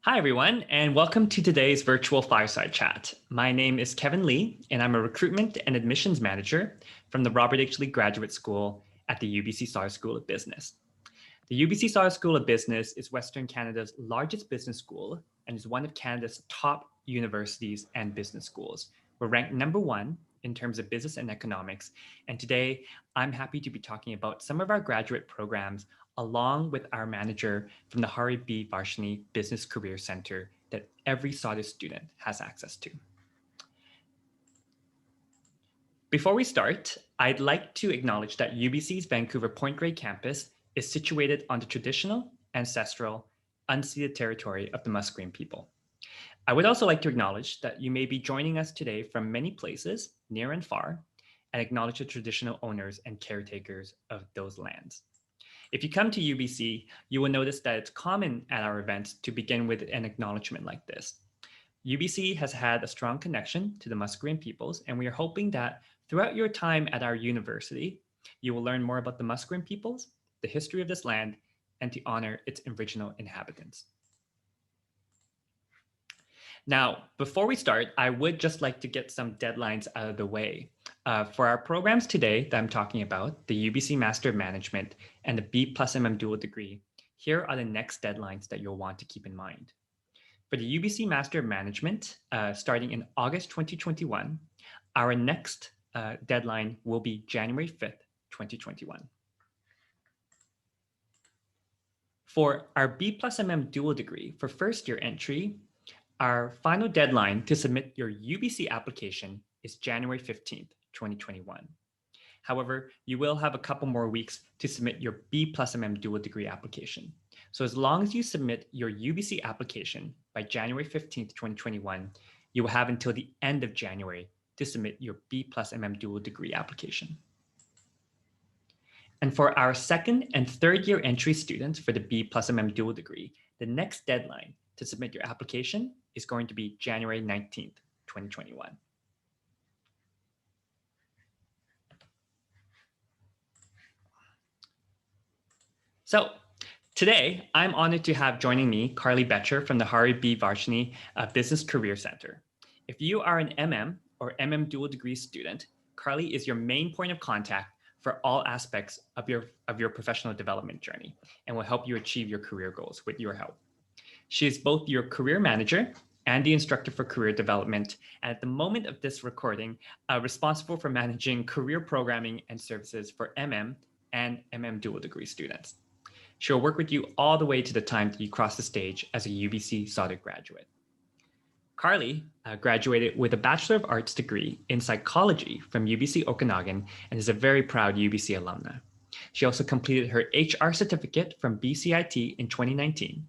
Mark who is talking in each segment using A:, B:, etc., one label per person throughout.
A: Hi, everyone, and welcome to today's virtual Fireside chat. My name is Kevin Lee, and I'm a recruitment and admissions manager from the Robert H. Lee Graduate School at the UBC Sauer School of Business. The UBC Sauer School of Business is Western Canada's largest business school and is one of Canada's top universities and business schools. We're ranked #1 in terms of business and economics, and today I'm happy to be talking about some of our graduate programs along with our manager from the Hari B. Varshini Business Career Center that every Sauder student has access to. Before we start, I'd like to acknowledge that UBC's Vancouver Point Grey campus is situated on the traditional, ancestral, unceded territory of the Musqueam people. I would also like to acknowledge that you may be joining us today from many places, near and far, and acknowledge the traditional owners and caretakers of those lands. If you come to UBC, you will notice that it's common at our events to begin with an acknowledgement like this. UBC has had a strong connection to the Musqueam peoples, and we are hoping that throughout your time at our university, you will learn more about the Musqueam peoples, the history of this land, and to honor its original inhabitants. Now, before we start, I would just like to get some deadlines out of the way. For our programs today that I'm talking about, the UBC Master of Management and the B+MM dual degree, here are the next deadlines that you'll want to keep in mind. For the UBC Master of Management, starting in August 2021, our next deadline will be January 5th, 2021. For our B+MM dual degree for first year entry, our final deadline to submit your UBC application is January 15th, 2021. However, you will have a couple more weeks to submit your B+MM dual degree application. So as long as you submit your UBC application by January 15th, 2021, you will have until the end of January to submit your B+MM dual degree application. And for our second and third year entry students for the B+MM dual degree, the next deadline to submit your application is going to be January 19th, 2021. So today, I'm honored to have joining me Carly Boettcher from the Hari B. Varshini Business Career Center. If you are an MM or MM dual degree student, Carly is your main point of contact for all aspects of your professional development journey and will help you achieve your career goals with your help. She is both your career manager and the instructor for career development, and at the moment of this recording, responsible for managing career programming and services for MM and MM dual degree students. She'll work with you all the way to the time that you cross the stage as a UBC Sauder graduate. Carly graduated with a Bachelor of Arts degree in psychology from UBC Okanagan and is a very proud UBC alumna. She also completed her HR certificate from BCIT in 2019,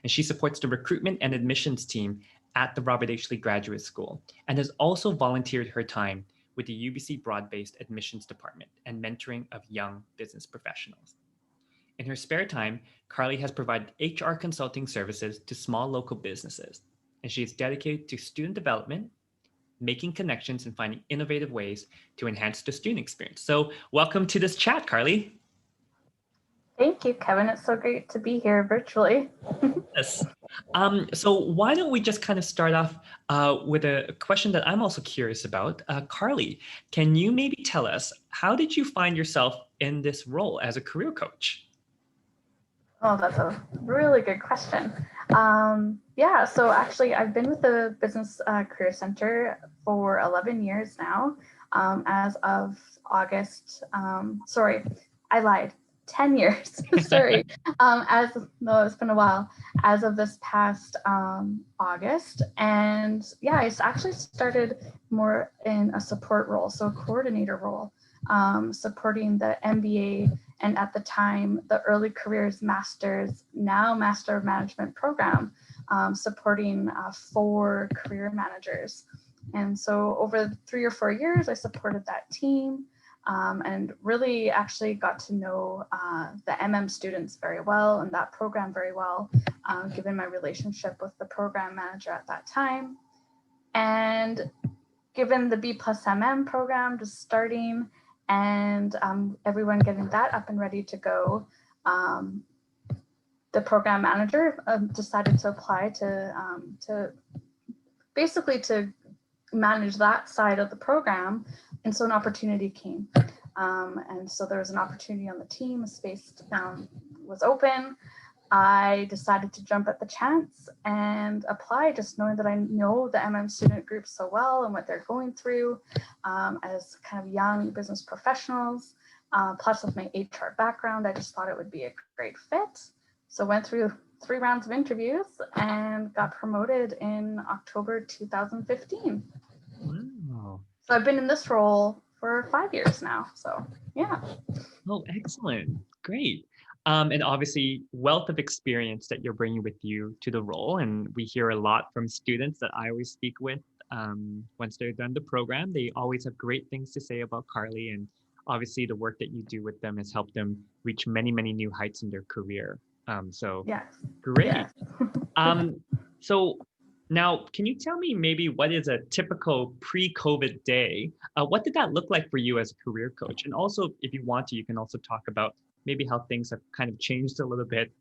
A: and she supports the recruitment and admissions team at the Robert H. Lee Graduate School and has also volunteered her time with the UBC Broad-Based Admissions Department and mentoring of young business professionals. In her spare time, Carly has provided HR consulting services to small local businesses, and she is dedicated to student development, making connections, and finding innovative ways to enhance the student experience. So welcome to this chat, Carly.
B: Thank you, Kevin. It's so great to be here virtually.
A: Yes. So why don't we just kind of start off with a question that I'm also curious about. Carly, can you maybe tell us, how did you find yourself in this role as a career coach?
B: Oh, that's a really good question. Yeah, so actually I've been with the Business Career Center for 11 years now. As of August, sorry, I lied. 10 years, sorry. No, it's been a while, as of this past August. And yeah, I actually started more in a support role, so a coordinator role, supporting the MBA and at the time, the Early Careers Masters, now Master of Management program, supporting 4 career managers. And so over 3 or 4 years, I supported that team. And really actually got to know the MM students very well and that program very well, given my relationship with the program manager at that time. And given the B+MM program just starting and everyone getting that up and ready to go, the program manager decided to apply to basically to manage that side of the program. And so an opportunity came. And so there was an opportunity on the team, a space was open. I decided to jump at the chance and apply, just knowing that I know the student group so well and what they're going through as kind of young business professionals. Plus with my HR background, I just thought it would be a great fit. So went through 3 rounds of interviews and got promoted in October 2015.
A: Wow.
B: So I've been in this role for 5 years now. So yeah.
A: Oh, excellent. Great. And obviously wealth of experience that you're bringing with you to the role. And we hear a lot from students that I always speak with once they're done the program. They always have great things to say about Carly. And obviously the work that you do with them has helped them reach many, many new heights in their career. So
B: Yes.
A: great.
B: Yes.
A: So now, can you tell me maybe what is a typical pre-COVID day? What did that look like for you as a career coach? And also, if you want to, you can also talk about maybe how things have kind of changed a little bit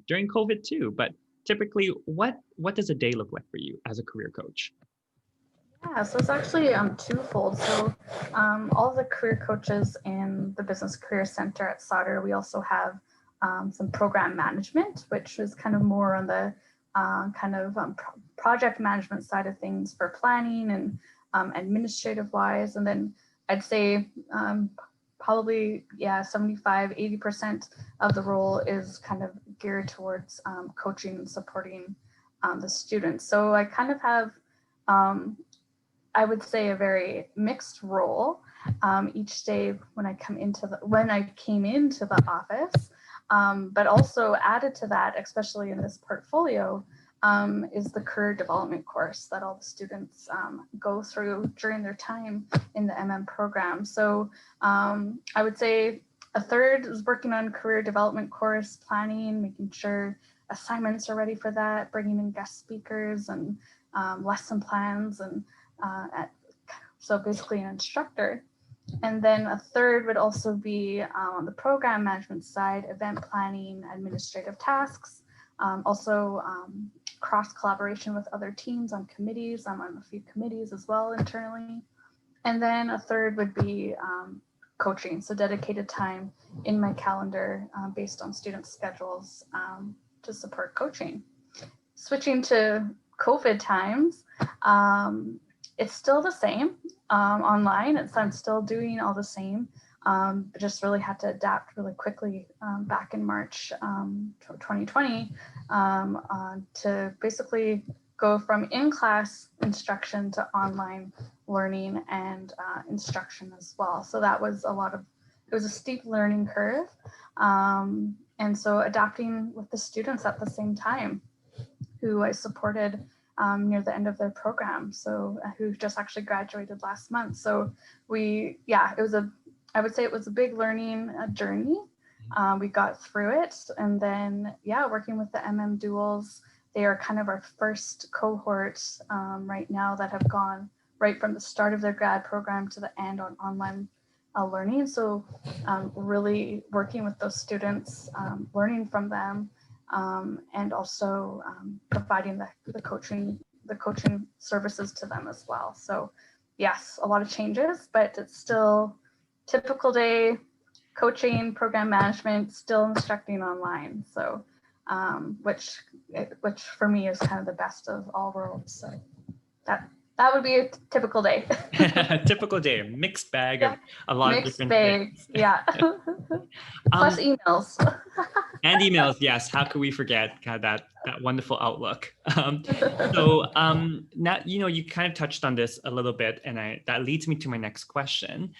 A: during COVID too. But typically, what does a day look like for you as a career coach?
B: Yeah, so it's actually twofold. So all the career coaches in the Business Career Center at Sauder, we also have some program management, which is kind of more on the project management side of things for planning and administrative wise. And then I'd say probably, 75-80% of the role is kind of geared towards coaching and supporting the students. So I kind of have, I would say, a very mixed role each day when I came into the office. But also added to that, especially in this portfolio, is the career development course that all the students go through during their time in the program. So I would say a third is working on career development course planning, making sure assignments are ready for that, bringing in guest speakers and lesson plans, and so basically an instructor. And then a third would also be on the program management side, event planning, administrative tasks, also cross collaboration with other teams on committees. I'm on a few committees as well internally. And then a third would be coaching, so dedicated time in my calendar based on student schedules to support coaching. Switching to COVID times, it's still the same online. I'm still doing all the same, but just really had to adapt really quickly back in March 2020 to basically go from in-class instruction to online learning and instruction as well. So that was it was a steep learning curve. And so adapting with the students at the same time, who I supported near the end of their program, so who just actually graduated last month. So I would say it was a big learning journey. We got through it, and then working with the duals, they are kind of our first cohort right now that have gone right from the start of their grad program to the end on online learning. So really working with those students, learning from them, and also providing the coaching services to them as well. So yes, a lot of changes, but it's still typical day, coaching, program management, still instructing online. So which for me is kind of the best of all worlds. So that would be a typical day.
A: Typical day, a mixed bag of a lot of different things.
B: Yeah. Plus emails.
A: And emails, yes. How could we forget that wonderful Outlook? So now, you kind of touched on this a little bit, and that leads me to my next question.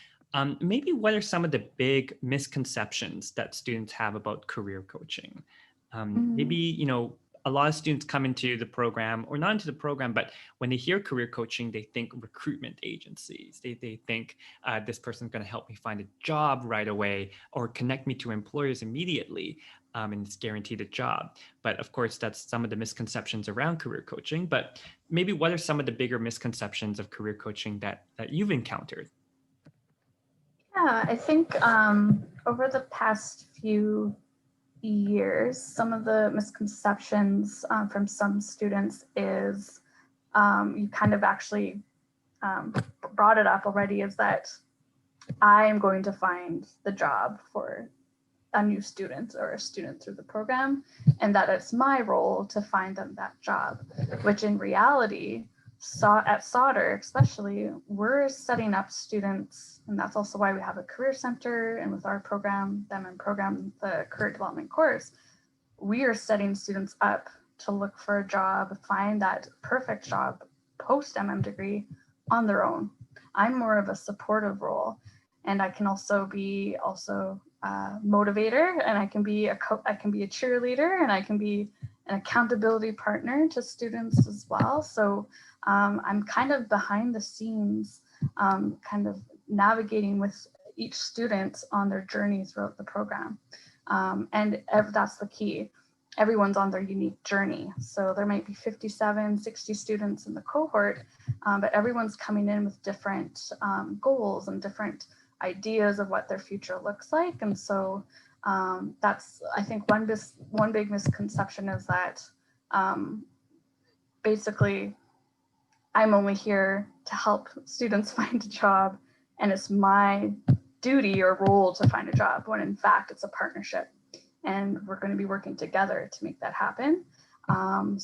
A: Maybe what are some of the big misconceptions that students have about career coaching? Maybe, a lot of students come into the program, or not into the program, but when they hear career coaching, they think recruitment agencies. They think this person's going to help me find a job right away or connect me to employers immediately, and it's guaranteed a job. But of course, that's some of the misconceptions around career coaching. But maybe what are some of the bigger misconceptions of career coaching that you've encountered?
B: Yeah, I think over the past few years, some of the misconceptions from some students is you kind of actually brought it up already, is that I am going to find the job for a new student or a student through the program, and that it's my role to find them that job, which in reality, at Sauder especially, we're setting up students, and that's also why we have a career center, and with our program, the MM program, the career development course, we are setting students up to look for a job, find that perfect job post MM degree on their own. I'm more of a supportive role, and I can also be motivator, and I can be a cheerleader, and I can be an accountability partner to students as well. So I'm kind of behind the scenes, kind of navigating with each student on their journey throughout the program. And that's the key. Everyone's on their unique journey. So there might be 57, 60 students in the cohort, but everyone's coming in with different goals and different ideas of what their future looks like. And so that's, I think, one big misconception is that basically I'm only here to help students find a job, and it's my duty or role to find a job, when in fact it's a partnership, and we're going to be working together to make that happen. And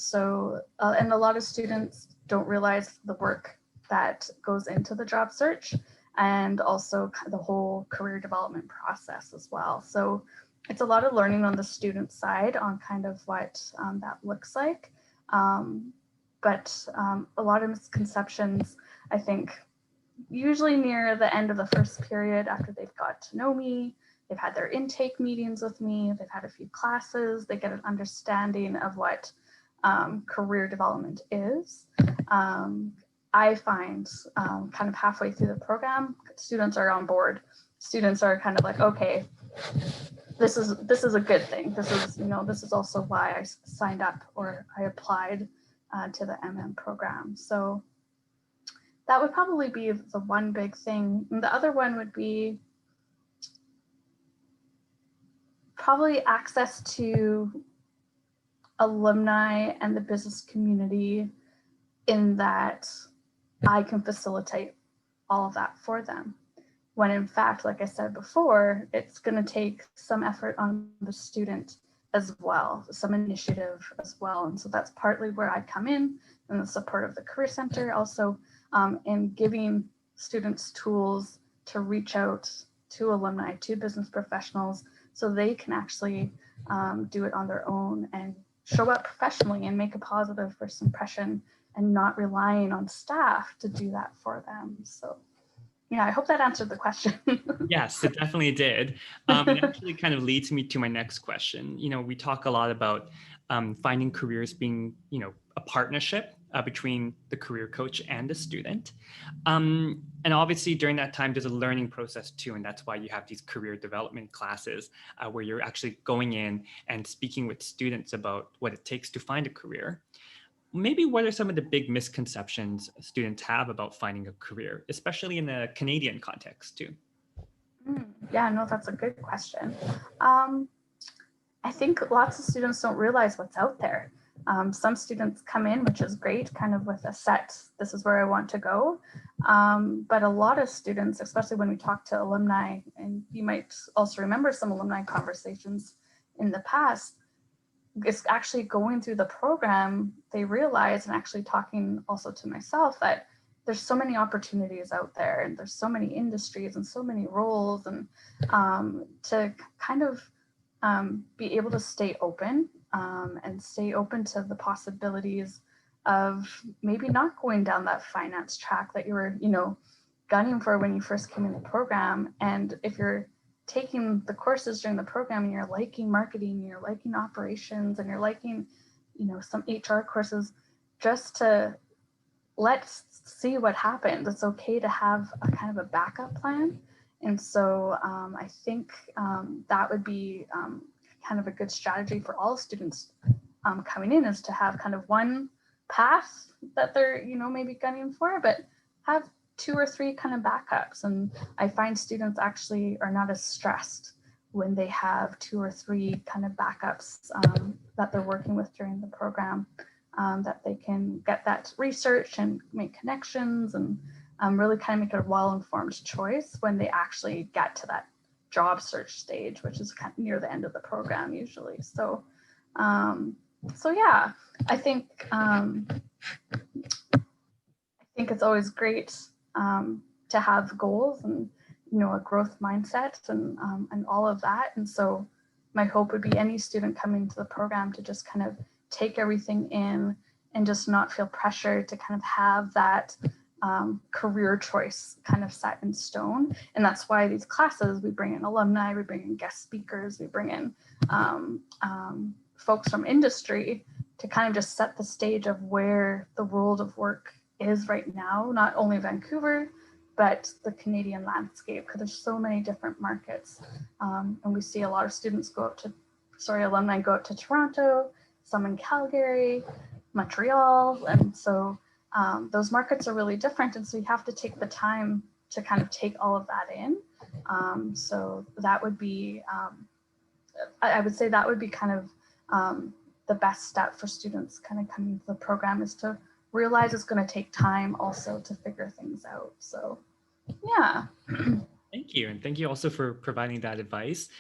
B: a lot of students don't realize the work that goes into the job search, and also the whole career development process as well. So it's a lot of learning on the student side on kind of what that looks like. But a lot of misconceptions, I think, usually near the end of the first period, after they've got to know me, they've had their intake meetings with me, they've had a few classes, they get an understanding of what career development is. I find kind of halfway through the program, students are on board. Students are kind of like, okay, this is a good thing. This is also why I signed up or I applied to the MM program. So that would probably be the one big thing. And the other one would be probably access to alumni and the business community, in that I can facilitate all of that for them. When in fact, like I said before, it's going to take some effort on the student as well, some initiative as well. And so that's partly where I come in the support of the Career Center, also in giving students tools to reach out to alumni, to business professionals, so they can actually do it on their own and show up professionally and make a positive first impression, and not relying on staff to do that for them. So yeah, I hope that answered the question.
A: Yes, it definitely did. It actually kind of leads me to my next question. We talk a lot about finding careers being, a partnership between the career coach and the student. And obviously during that time, there's a learning process too. And that's why you have these career development classes where you're actually going in and speaking with students about what it takes to find a career. Maybe what are some of the big misconceptions students have about finding a career, especially in a Canadian context too?
B: Yeah, no, that's a good question. I think lots of students don't realize what's out there. Some students come in, which is great, kind of with a set, this is where I want to go. But a lot of students, especially when we talk to alumni, and you might also remember some alumni conversations in the past, it's actually going through the program, they realize, and actually talking also to myself, that there's so many opportunities out there, and there's so many industries and so many roles, and to kind of be able to stay open and stay open to the possibilities of maybe not going down that finance track that you were, gunning for when you first came in the program. And if you're taking the courses during the program and you're liking marketing, you're liking operations, and you're liking, some HR courses, just to let's see what happens. It's okay to have a kind of a backup plan. And so I think that would be kind of a good strategy for all students coming in, is to have kind of one path that they're, maybe gunning for, but have 2 or 3 kind of backups. And I find students actually are not as stressed when they have 2 or 3 kind of backups that they're working with during the program, that they can get that research and make connections and really kind of make it a well-informed choice when they actually get to that job search stage, which is kind of near the end of the program usually. So, so yeah, I think it's always great to have goals and a growth mindset and all of that. And so my hope would be any student coming to the program to just kind of take everything in and just not feel pressure to kind of have that career choice kind of set in stone. And that's why these classes, we bring in alumni, we bring in guest speakers, we bring in folks from industry to kind of just set the stage of where the world of work is right now, not only Vancouver, but the Canadian landscape, because there's so many different markets. And we see a lot of students alumni go up to Toronto, some in Calgary, Montreal. And so those markets are really different. And so you have to take the time to kind of take all of that in. So that would be, I would say that would be kind of the best step for students kind of coming to the program, is to realize it's going to take time also to figure things out. So yeah.
A: Thank you. And thank you also for providing that advice.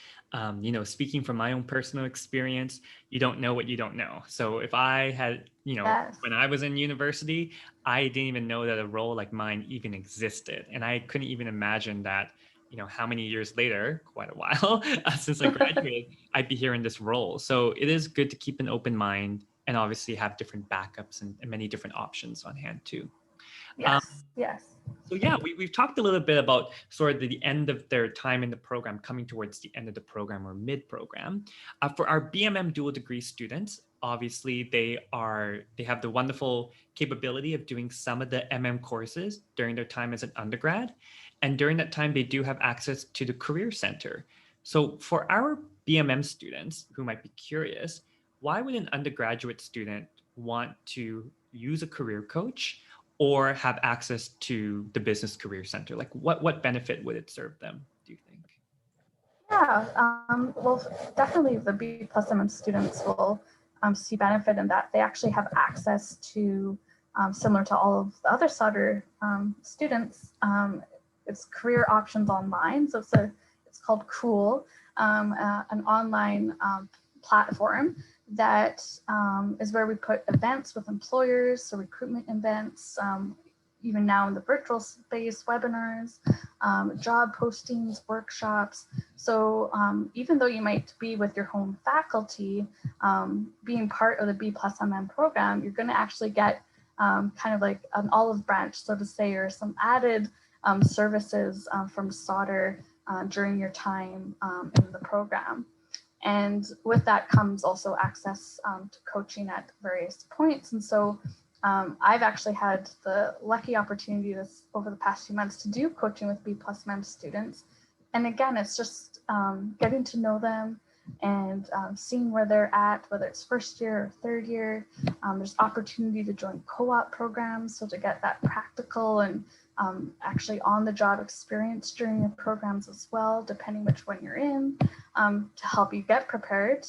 A: Speaking from my own personal experience, you don't know what you don't know. So if I had,
B: Yes.
A: when I was in university, I didn't even know that a role like mine even existed. And I couldn't even imagine that, how many years later, quite a while since I graduated, I'd be here in this role. So it is good to keep an open mind and obviously have different backups and many different options on hand too.
B: Yes. Yes.
A: So yeah, we've talked a little bit about sort of the end of their time in the program, coming towards the end of the program or mid-program. For our B+MM dual degree students, obviously they have the wonderful capability of doing some of the MM courses during their time as an undergrad. And during that time, they do have access to the Career Center. So for our B+MM students who might be curious, why would an undergraduate student want to use a career coach or have access to the Business Career Center? Like what benefit would it serve them, do you think?
B: Yeah, well, definitely the B+MM students will see benefit in that they actually have access to, similar to all of the other Sutter students, it's career options online. So it's called Cool, an online platform that is where we put events with employers, so recruitment events, even now in the virtual space, webinars, job postings, workshops. So even though you might be with your home faculty, being part of the B+MM program, you're going to actually get kind of like an olive branch, so to say, or some added services from Sauder during your time in the program. And with that comes also access to coaching at various points. And so I've actually had the lucky opportunity over the past few months to do coaching with B+MM students. And again, it's just getting to know them and seeing where they're at, whether it's first year or third year. There's opportunity to join co-op programs, so to get that practical and actually on-the-job experience during your programs as well, depending which one you're in, to help you get prepared,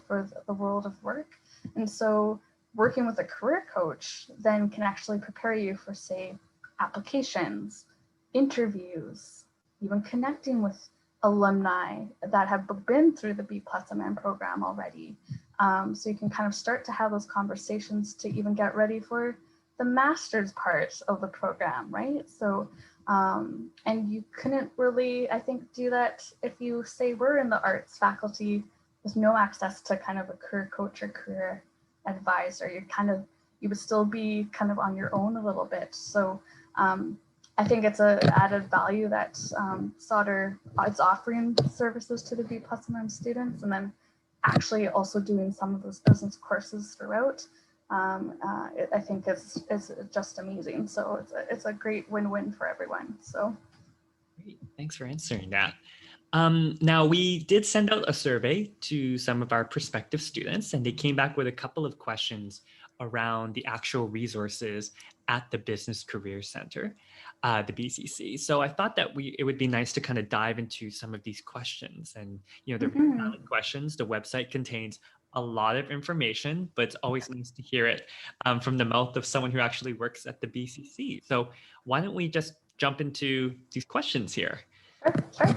B: for the world of work. And so working with a career coach then can actually prepare you for, say, applications, interviews, even connecting with alumni that have been through the B+MM program already. So you can kind of start to have those conversations to even get ready for the master's part of the program, right? So, and you couldn't really, I think, do that if you say we're in the arts faculty with no access to kind of a career coach or career advisor. You would still be kind of on your own a little bit. So I think it's an added value that Sauder is offering services to the B+MM students, and then actually also doing some of those business courses throughout. I think is just amazing. So it's a great win-win for everyone. So
A: Great. Thanks for answering that. Now, we did send out a survey to some of our prospective students, and they came back with a couple of questions around the actual resources at the Business Career Center, the BCC. So I thought that it would be nice to kind of dive into some of these questions. And, they're very
B: Mhm.
A: valid questions. The website contains a lot of information, but it's always nice to hear it from the mouth of someone who actually works at the BCC. So why don't we just jump into these questions here?
B: Sure, sure.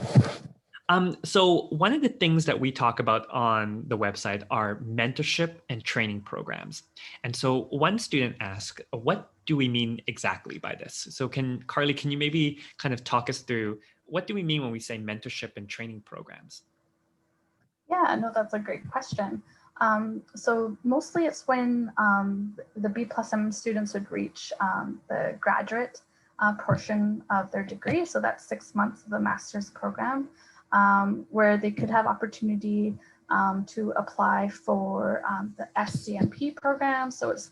A: So one of the things that we talk about on the website are mentorship and training programs. And so one student asked, what do we mean exactly by this? So Carly, can you maybe kind of talk us through what do we mean when we say mentorship and training programs?
B: Yeah, no, that's a great question. So mostly it's when the B+M students would reach the graduate portion of their degree. So that's 6 months of the master's program, where they could have opportunity to apply for the SCMP program. So it's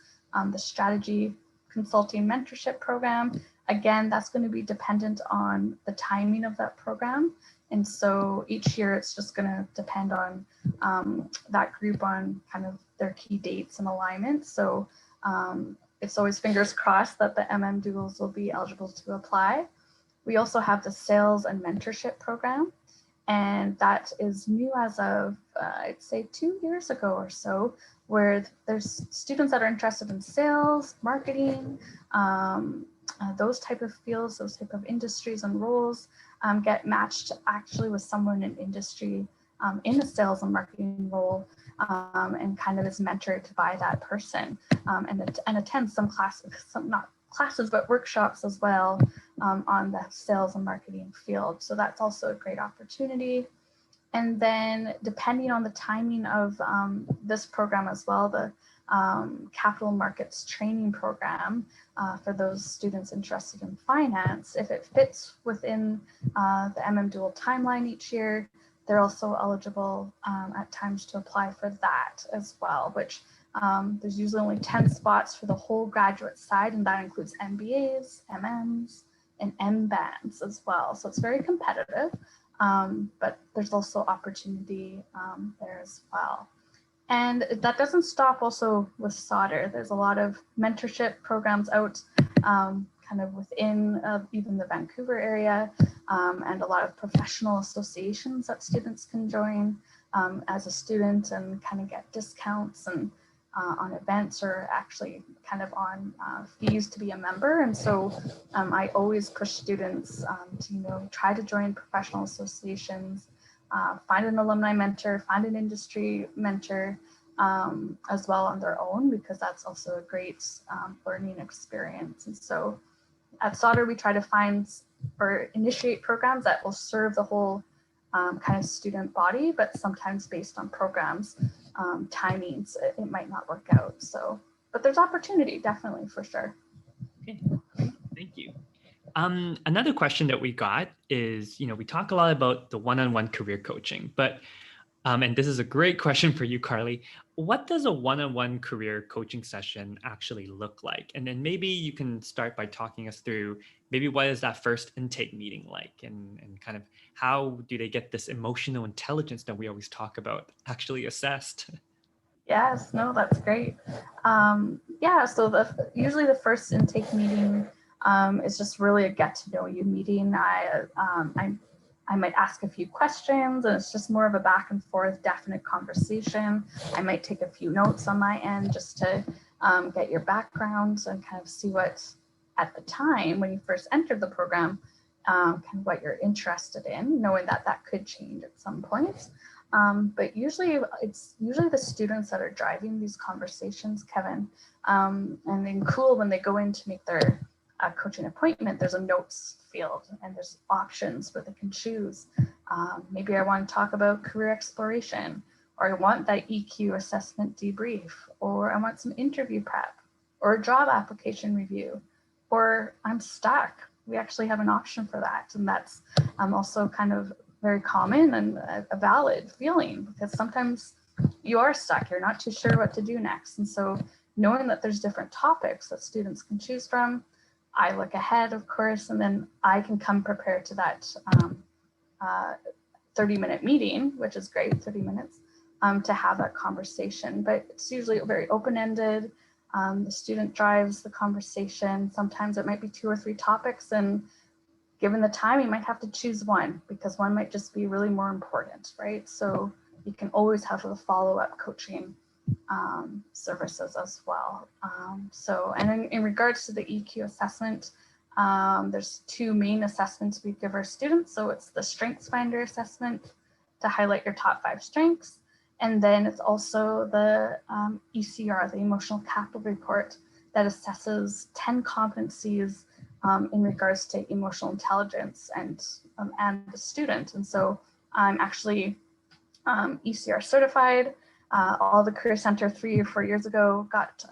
B: the Strategy Consulting Mentorship Program. Again, that's going to be dependent on the timing of that program. And so each year it's just going to depend on that group on kind of their key dates and alignment. So it's always fingers crossed that the duals will be eligible to apply. We also have the Sales and Mentorship Program, and that is new as of, I'd say 2 years ago or so, where there's students that are interested in sales, marketing, those type of fields, those type of industries and roles get matched actually with someone in industry in a sales and marketing role, and kind of is mentored by that person, and attend some classes, not classes, but workshops as well on the sales and marketing field. So that's also a great opportunity. And then depending on the timing of this program as well, the capital markets training program for those students interested in finance, if it fits within the dual timeline each year, they're also eligible at times to apply for that as well, which there's usually only 10 spots for the whole graduate side, and that includes MBAs, MMs, and MBANs as well. So it's very competitive, but there's also opportunity there as well. And that doesn't stop also with solder. There's a lot of mentorship programs out kind of within even the Vancouver area, and a lot of professional associations that students can join as a student and kind of get discounts and on events, or actually kind of on fees to be a member. And so I always push students to try to join professional associations, find an alumni mentor, find an industry mentor as well on their own, because that's also a great learning experience. And so at Sauder, we try to find or initiate programs that will serve the whole kind of student body, but sometimes based on programs timings, it might not work out. So, but there's opportunity, definitely, for sure.
A: Okay, great. Thank you. Another question that we got is, we talk a lot about the one-on-one career coaching, but, and this is a great question for you, Carly, what does a one-on-one career coaching session actually look like? And then maybe you can start by talking us through maybe what is that first intake meeting like, and kind of how do they get this emotional intelligence that we always talk about actually assessed?
B: Yes, no, that's great. Yeah, so usually the first intake meeting is just really a get to know you meeting. I might ask a few questions, and it's just more of a back and forth, definite conversation. I might take a few notes on my end just to get your background and kind of see what, at the time when you first entered the program, kind of what you're interested in, knowing that that could change at some point. But usually it's the students that are driving these conversations, Kevin. And then cool, when they go in to make their coaching appointment, there's a notes field and there's options where they can choose. Maybe I want to talk about career exploration, or I want that EQ assessment debrief, or I want some interview prep, or a job application review, or I'm stuck. We actually have an option for that. And that's also kind of very common and a valid feeling, because sometimes you are stuck, you're not too sure what to do next. And so knowing that there's different topics that students can choose from, I look ahead, of course, and then I can come prepared to that 30-minute meeting, which is great, 30 minutes, to have that conversation. But it's usually very open-ended. The student drives the conversation. Sometimes it might be 2 or 3 topics, and given the time, you might have to choose one because one might just be really more important, right? So you can always have the follow-up coaching services as well. And in regards to the EQ assessment, there's 2 main assessments we give our students. So it's the Strengths Finder assessment to highlight your top 5 strengths. And then it's also the ECR, the Emotional Capital Report, that assesses 10 competencies in regards to emotional intelligence and the student. And so I'm actually ECR certified. All the Career Center 3 or 4 years ago got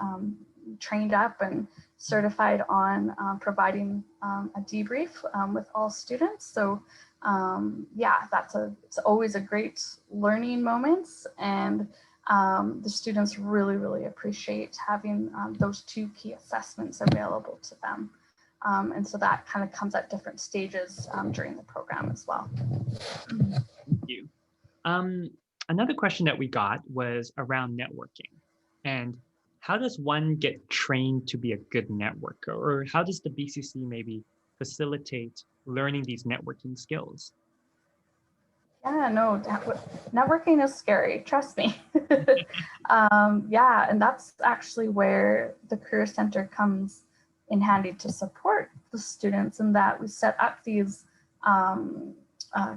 B: trained up and certified on providing a debrief with all students. So yeah, it's always a great learning moment, and the students really appreciate having those 2 key assessments available to them. And so that kind of comes at different stages during the program as well.
A: Thank you. Another question that we got was around networking, and how does one get trained to be a good networker, or how does the BCC maybe facilitate learning these networking skills?
B: Yeah, no, networking is scary, trust me. Yeah, and that's actually where the Career Center comes in handy to support the students, in that we set up these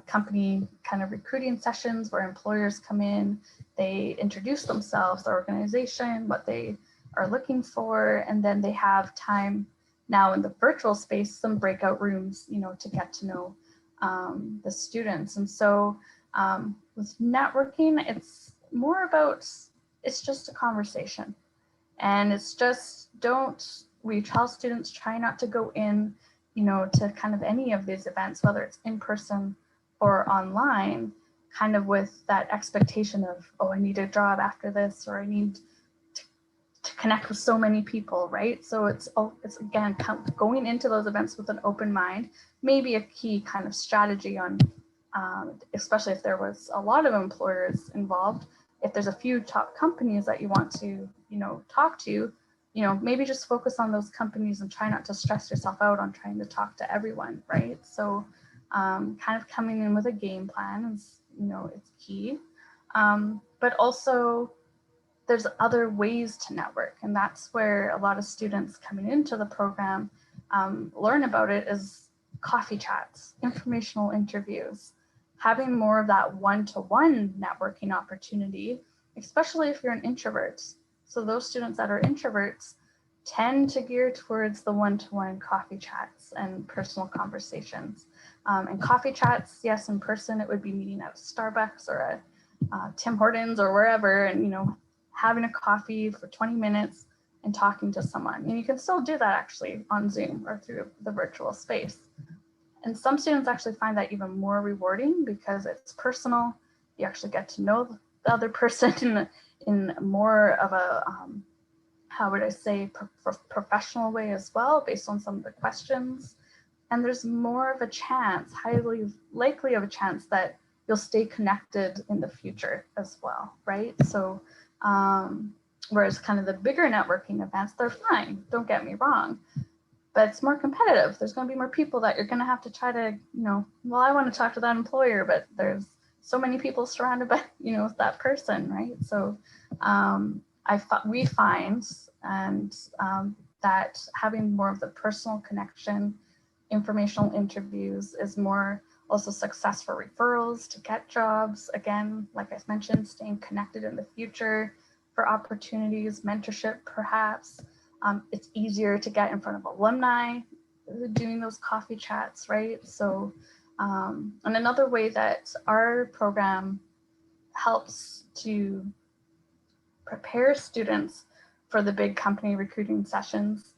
B: company kind of recruiting sessions where employers come in, they introduce themselves, the organization, what they are looking for, and then they have time now in the virtual space, some breakout rooms, to get to know the students. And so with networking, it's more about, it's just a conversation. And it's just, we tell students, try not to go in, to kind of any of these events, whether it's in person or online, kind of with that expectation of, oh, I need a job after this, or I need to connect with so many people, right? So it's again, going into those events with an open mind, maybe a key kind of strategy on, especially if there was a lot of employers involved. If there's a few top companies that you want to, talk to, maybe just focus on those companies and try not to stress yourself out on trying to talk to everyone, right? So kind of coming in with a game plan is, it's key. But also, there's other ways to network, and that's where a lot of students coming into the program learn about it, is coffee chats, informational interviews, having more of that one-to-one networking opportunity, especially if you're an introvert. So those students that are introverts tend to gear towards the one-to-one coffee chats and personal conversations. And coffee chats, yes, in person, it would be meeting at a Starbucks or a Tim Hortons or wherever, and having a coffee for 20 minutes and talking to someone. And you can still do that actually on Zoom or through the virtual space. And some students actually find that even more rewarding because it's personal. You actually get to know the other person in more of a, how would I say, professional way as well, based on some of the questions. And there's more of a chance, highly likely of a chance, that you'll stay connected in the future as well, right? So whereas kind of the bigger networking events, they're fine, don't get me wrong, but it's more competitive. There's going to be more people that you're going to have to try to, well, I want to talk to that employer, but there's so many people surrounded by, that person, right? So we find that having more of the personal connection, informational interviews is more also success for referrals to get jobs. Again, like I mentioned, staying connected in the future for opportunities, mentorship, perhaps. It's easier to get in front of alumni doing those coffee chats, right? So, and another way that our program helps to prepare students for the big company recruiting sessions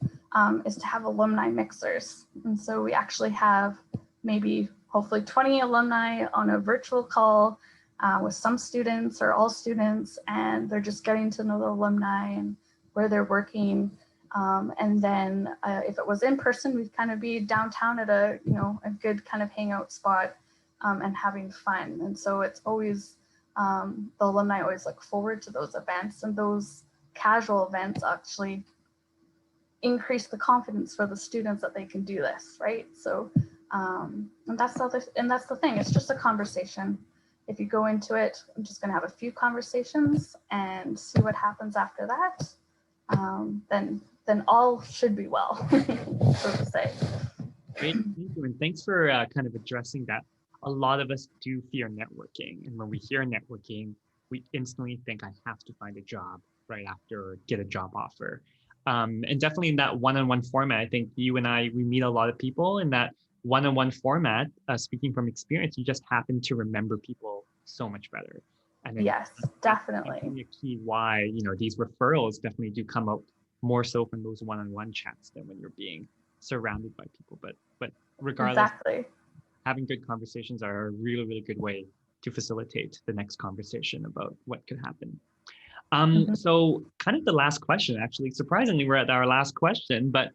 B: is to have alumni mixers. And so we actually have maybe hopefully 20 alumni on a virtual call with some students or all students, and they're just getting to know the alumni and where they're working. And then if it was in person, we'd kind of be downtown at a good kind of hangout spot and having fun. And so it's always, the alumni always look forward to those events, and those casual events actually increase the confidence for the students that they can do this, right? So, and that's the thing. It's just a conversation. If you go into it, I'm just going to have a few conversations and see what happens after that. Then all should be well, so to say.
A: Great, thank you, and thanks for kind of addressing that. A lot of us do fear networking, and when we hear networking, we instantly think I have to find a job right after or get a job offer. And definitely in that one-on-one format, I think you and I, we meet a lot of people in that one-on-one format. Speaking from experience, you just happen to remember people so much better. And then
B: Yes, definitely.
A: definitely a key why these referrals definitely do come out more so from those one-on-one chats than when you're being surrounded by people. But regardless,
B: Exactly.
A: having good conversations are a really, really good way to facilitate the next conversation about what could happen. So kind of the last question, actually, surprisingly, we're at our last question, but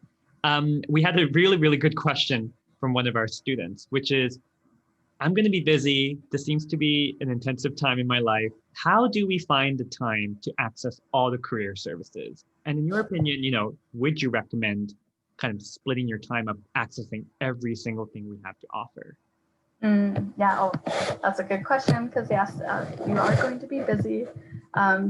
A: we had a really, really good question from one of our students, which is, I'm going to be busy. This seems to be an intensive time in my life. How do we find the time to access all the career services? And in your opinion, would you recommend kind of splitting your time up, accessing every single thing we have to offer?
B: Yeah, that's a good question because yes, you are going to be busy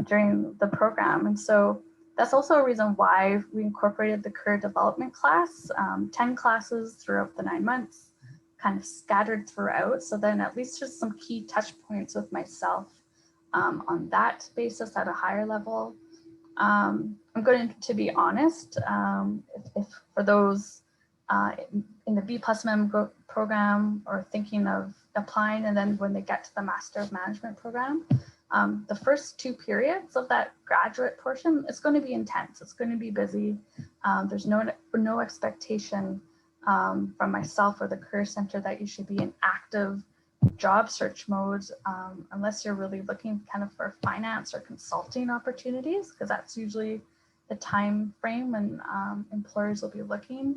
B: during the program. And so that's also a reason why we incorporated the career development class, 10 classes throughout the 9 months, kind of scattered throughout. So then at least just some key touch points with myself on that basis at a higher level. I'm going to be honest, if for those in the B+MM program or thinking of applying, and then when they get to the Master of Management program, the first 2 periods of that graduate portion, it's going to be intense. It's going to be busy. There's no expectation from myself or the Career Center that you should be in active job search mode unless you're really looking kind of for finance or consulting opportunities, because that's usually the time frame when employers will be looking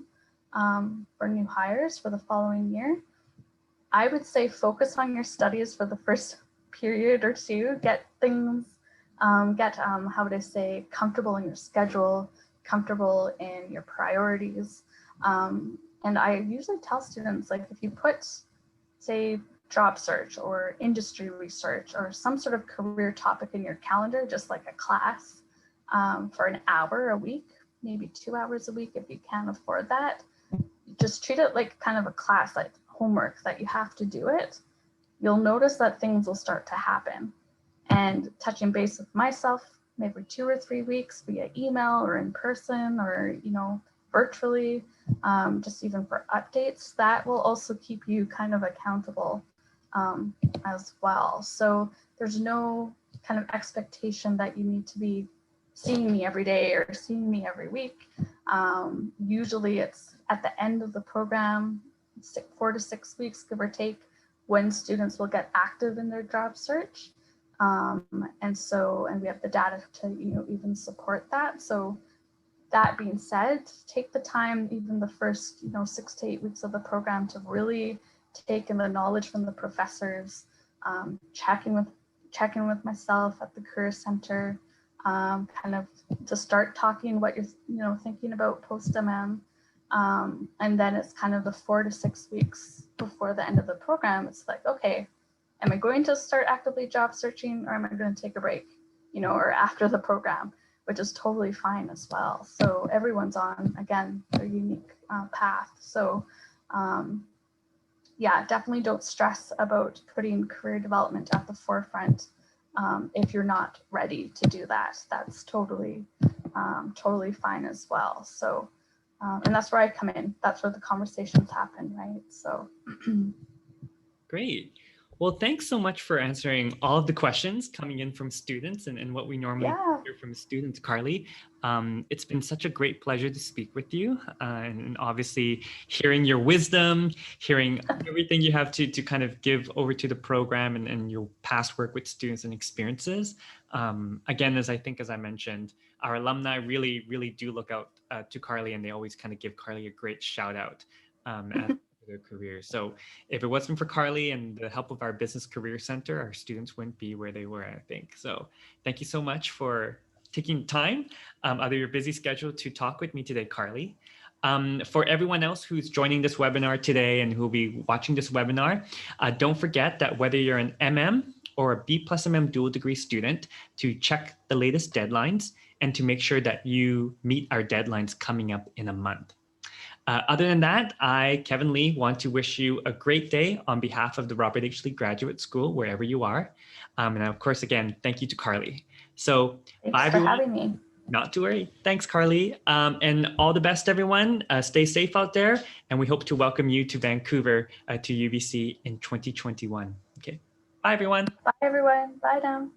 B: for new hires for the following year. I would say focus on your studies for the first period or 2, get things, how would I say, comfortable in your schedule, comfortable in your priorities. And I usually tell students, like, if you put, say, job search or industry research or some sort of career topic in your calendar, just like a class for an hour a week, maybe 2 hours a week if you can afford that. Just treat it like kind of a class, like homework that you have to do it. You'll notice that things will start to happen. And touching base with myself maybe 2 or 3 weeks via email or in person or virtually, just even for updates, that will also keep you kind of accountable as well. So there's no kind of expectation that you need to be seeing me every day or seeing me every week. Usually it's at the end of the program, 4 to 6 weeks, give or take, when students will get active in their job search. And we have the data to even support that. So that being said, take the time, even the first 6 to 8 weeks of the program, to really take in the knowledge from the professors, checking with myself at the Career Center, kind of to start talking what you're thinking about post-MM. And then it's kind of the 4 to 6 weeks before the end of the program. It's like, okay, am I going to start actively job searching, or am I going to take a break, or after the program, which is totally fine as well. So everyone's on, again, a unique path. So yeah, definitely don't stress about putting career development at the forefront if you're not ready to do that. That's totally fine as well. So, and that's where I come in. That's where the conversations happen, right? So.
A: Great. Well, thanks so much for answering all of the questions coming in from students and what we normally hear from students, Carly. It's been such a great pleasure to speak with you, and obviously hearing your wisdom, hearing everything you have to kind of give over to the program and your past work with students and experiences. Again, as I mentioned, our alumni really, really do look out to Carly, and they always kind of give Carly a great shout out at their career. So if it wasn't for Carly and the help of our Business Career Center, our students wouldn't be where they were, I think. So thank you so much for taking time out of your busy schedule to talk with me today, Carly. For everyone else who's joining this webinar today and who'll be watching this webinar, don't forget that whether you're an MM or a B+MM dual degree student, to check the latest deadlines and to make sure that you meet our deadlines coming up in a month. Other than that, I, Kevin Lee, want to wish you a great day on behalf of the Robert H. Lee Graduate School, wherever you are. And of course, again, thank you to Carly. So
B: Thanks for having me.
A: Not to worry. Thanks, Carly. And all the best, everyone. Stay safe out there. And we hope to welcome you to Vancouver to UBC in 2021. Okay. Bye, everyone.
B: Bye, everyone. Bye now.